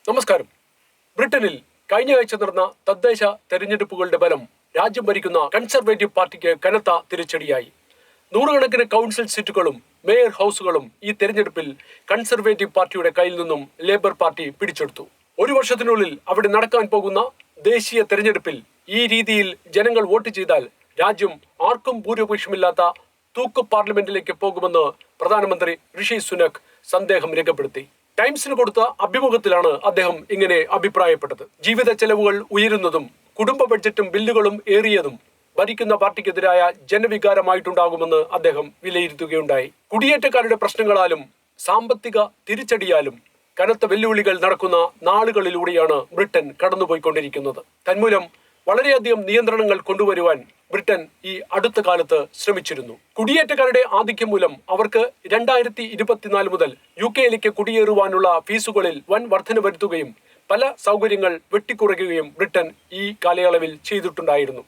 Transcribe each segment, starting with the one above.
നമസ്കാരം. ബ്രിട്ടനിൽ കഴിഞ്ഞ ആഴ്ച നടന്ന തദ്ദേശ തെരഞ്ഞെടുപ്പുകളുടെ ബലം രാജ്യം ഭരിക്കുന്ന കൺസർവേറ്റീവ് പാർട്ടിക്ക് കനത്ത തിരിച്ചടിയായി. നൂറുകണക്കിന് കൗൺസിൽ സീറ്റുകളും മേയർ ഹൗസുകളും ഈ തെരഞ്ഞെടുപ്പിൽ കൺസർവേറ്റീവ് പാർട്ടിയുടെ കയ്യിൽ നിന്നും ലേബർ പാർട്ടി പിടിച്ചെടുത്തു. ഒരു വർഷത്തിനുള്ളിൽ അവിടെ നടക്കാൻ പോകുന്ന ദേശീയ തെരഞ്ഞെടുപ്പിൽ ഈ രീതിയിൽ ജനങ്ങൾ വോട്ട് ചെയ്താൽ രാജ്യം ആർക്കും ഭൂരിപക്ഷമില്ലാത്ത തൂക്ക് പാർലമെന്റിലേക്ക് പോകുമെന്ന് പ്രധാനമന്ത്രി ഋഷി സുനക് സന്ദേഹം രേഖപ്പെടുത്തി. ടൈംസിന് കൊടുത്ത അഭിമുഖത്തിലാണ് അദ്ദേഹം ഇങ്ങനെ അഭിപ്രായപ്പെട്ടത്. ജീവിത ചെലവുകൾ ഉയരുന്നതും കുടുംബ ബഡ്ജറ്റും ബില്ലുകളും ഏറിയതും ഭരിക്കുന്ന പാർട്ടിക്കെതിരായ ജനവികാരമായിട്ടുണ്ടാകുമെന്ന് അദ്ദേഹം വിലയിരുത്തുകയുണ്ടായി. കുടിയേറ്റക്കാരുടെ പ്രശ്നങ്ങളാലും സാമ്പത്തിക തിരിച്ചടിയാലും കനത്ത വെല്ലുവിളികൾ നടക്കുന്ന നാളുകളിലൂടെയാണ് ബ്രിട്ടൻ കടന്നുപോയിക്കൊണ്ടിരിക്കുന്നത്. തന്മൂലം വളരെയധികം നിയന്ത്രണങ്ങൾ കൊണ്ടുവരുവാൻ ബ്രിട്ടൻ ഈ അടുത്ത കാലത്ത് ശ്രമിച്ചിരുന്നു. കുടിയേറ്റക്കാരുടെ ആധിക്യം മൂലം അവർക്ക് 2024 മുതൽ UK കുടിയേറുവാനുള്ള ഫീസുകളിൽ വൻ വർധന വരുത്തുകയും പല സൗകര്യങ്ങൾ വെട്ടിക്കുറയ്ക്കുകയും ബ്രിട്ടൻ ഈ കാലയളവിൽ ചെയ്തിട്ടുണ്ടായിരുന്നു.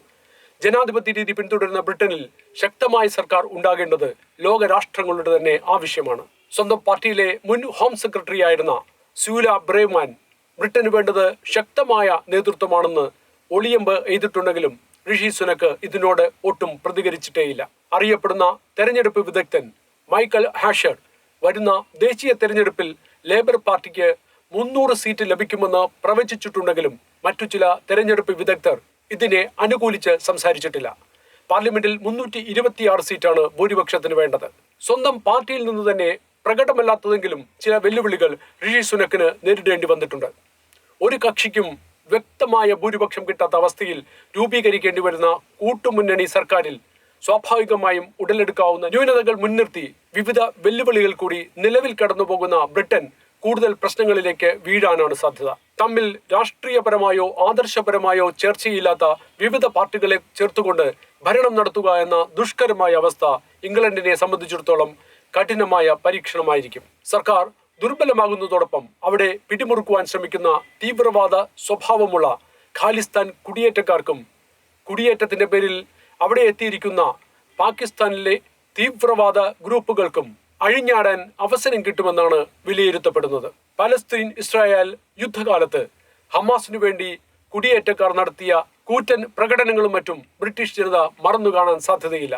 ജനാധിപത്യ രീതി പിന്തുടരുന്ന ബ്രിട്ടനിൽ ശക്തമായ സർക്കാർ ഉണ്ടാകേണ്ടത് ലോകരാഷ്ട്രങ്ങളുടെ തന്നെ ആവശ്യമാണ്. സ്വന്തം പാർട്ടിയിലെ മുൻ ഹോം സെക്രട്ടറി ആയിരുന്ന സ്യൂല ബ്രേവ്മാൻ ബ്രിട്ടന് വേണ്ടത് ശക്തമായ നേതൃത്വമാണെന്ന് ഒളിയമ്പ് എഴുതിയിട്ടുണ്ടെങ്കിലും ഋഷി സുനക് ഇതിനോട് ഒട്ടും പ്രതികരിച്ചിട്ടേയില്ല. അറിയപ്പെടുന്ന തെരഞ്ഞെടുപ്പ് വിദഗ്ധൻ മൈക്കൽ ഹാഷർ വരുന്ന ദേശീയ തെരഞ്ഞെടുപ്പിൽ ലേബർ പാർട്ടിക്ക് 300 സീറ്റ് ലഭിക്കുമെന്ന് പ്രവചിച്ചിട്ടുണ്ടെങ്കിലും മറ്റു ചില തെരഞ്ഞെടുപ്പ് വിദഗ്ധർ ഇതിനെ അനുകൂലിച്ച് സംസാരിച്ചിട്ടില്ല. പാർലമെന്റിൽ 326 സീറ്റാണ് ഭൂരിപക്ഷത്തിന് വേണ്ടത്. സ്വന്തം പാർട്ടിയിൽ നിന്ന് തന്നെ പ്രകടമല്ലാത്തതെങ്കിലും ചില വെല്ലുവിളികൾ ഋഷി സുനക്കിന് നേരിടേണ്ടി വന്നിട്ടുണ്ട്. ഒരു കക്ഷിക്കും വ്യക്തമായ ഭൂരിപക്ഷം കിട്ടാത്ത അവസ്ഥയിൽ രൂപീകരിക്കേണ്ടി വരുന്ന കൂട്ടുമുന്നണി സർക്കാരിൽ സ്വാഭാവികമായും ഉടലെടുക്കാവുന്ന ന്യൂനതകൾ മുൻനിർത്തി വിവിധ വെല്ലുവിളികൾ കൂടി നിലവിൽ കടന്നുപോകുന്ന ബ്രിട്ടൻ കൂടുതൽ പ്രശ്നങ്ങളിലേക്ക് വീഴാനാണ് സാധ്യത. തമ്മിൽ രാഷ്ട്രീയപരമായോ ആദർശപരമായോ ചർച്ചയില്ലാത്ത വിവിധ പാർട്ടികളെ ചേർത്തുകൊണ്ട് ഭരണം നടത്തുക എന്ന ദുഷ്കരമായ അവസ്ഥ ഇംഗ്ലണ്ടിനെ സംബന്ധിച്ചിടത്തോളം കഠിനമായ പരീക്ഷണമായിരിക്കും. സർക്കാർ ദുർബലമാകുന്നതോടൊപ്പം അവിടെ പിടിമുറുക്കുവാൻ ശ്രമിക്കുന്ന തീവ്രവാദ സ്വഭാവമുള്ള ഖാലിസ്ഥാൻ കുടിയേറ്റക്കാർക്കും കുടിയേറ്റത്തിന്റെ പേരിൽ അവിടെ എത്തിയിരിക്കുന്ന പാകിസ്ഥാനിലെ തീവ്രവാദ ഗ്രൂപ്പുകൾക്കും അഴിഞ്ഞാടാൻ അവസരം കിട്ടുമെന്നാണ് വിലയിരുത്തപ്പെടുന്നത്. പലസ്തീൻ ഇസ്രായേൽ യുദ്ധകാലത്ത് ഹമാസിനു വേണ്ടി കുടിയേറ്റക്കാർ നടത്തിയ കൂറ്റൻ പ്രകടനങ്ങളും മറ്റും ബ്രിട്ടീഷ് ജനത മറന്നു കാണാൻ സാധ്യതയില്ല.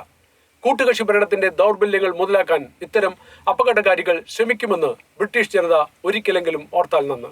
കൂട്ടുകക്ഷി ഭരണത്തിന്റെ ദൗർബല്യങ്ങൾ മുതലാക്കാൻ ഇത്തരം അപകടകാരികൾ ശ്രമിക്കുമെന്ന് ബ്രിട്ടീഷ് ജനത ഒരിക്കലെങ്കിലും ഓർത്താൽ നന്ന്.